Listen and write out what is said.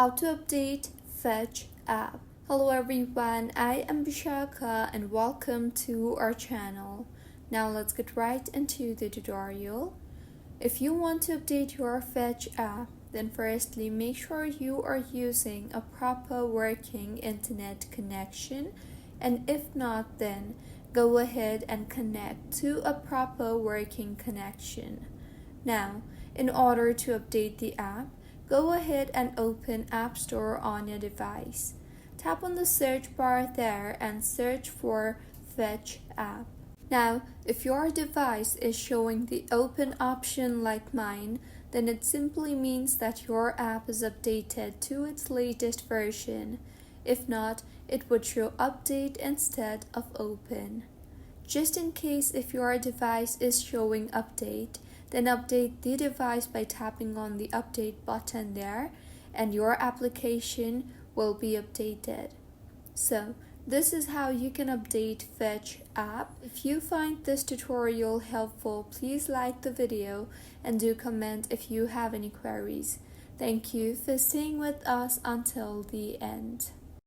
How to update Fetch app. Hello everyone, I am Vishaka and welcome to our channel. Now let's get right into the tutorial. If you want to update your Fetch app, then firstly make sure you are using a proper working internet connection, and if not, then go ahead and connect to a proper working connection. Now, in order to update the app, go ahead and open App Store on your device. Tap on the search bar there and search for Fetch app. Now, if your device is showing the open option like mine, then it simply means that your app is updated to its latest version. If not, it would show update instead of open. Just in case if your device is showing update, then update the device by tapping on the update button there, and your application will be updated. So, this is how you can update Fetch app. If you find this tutorial helpful, please like the video and do comment if you have any queries. Thank you for staying with us until the end.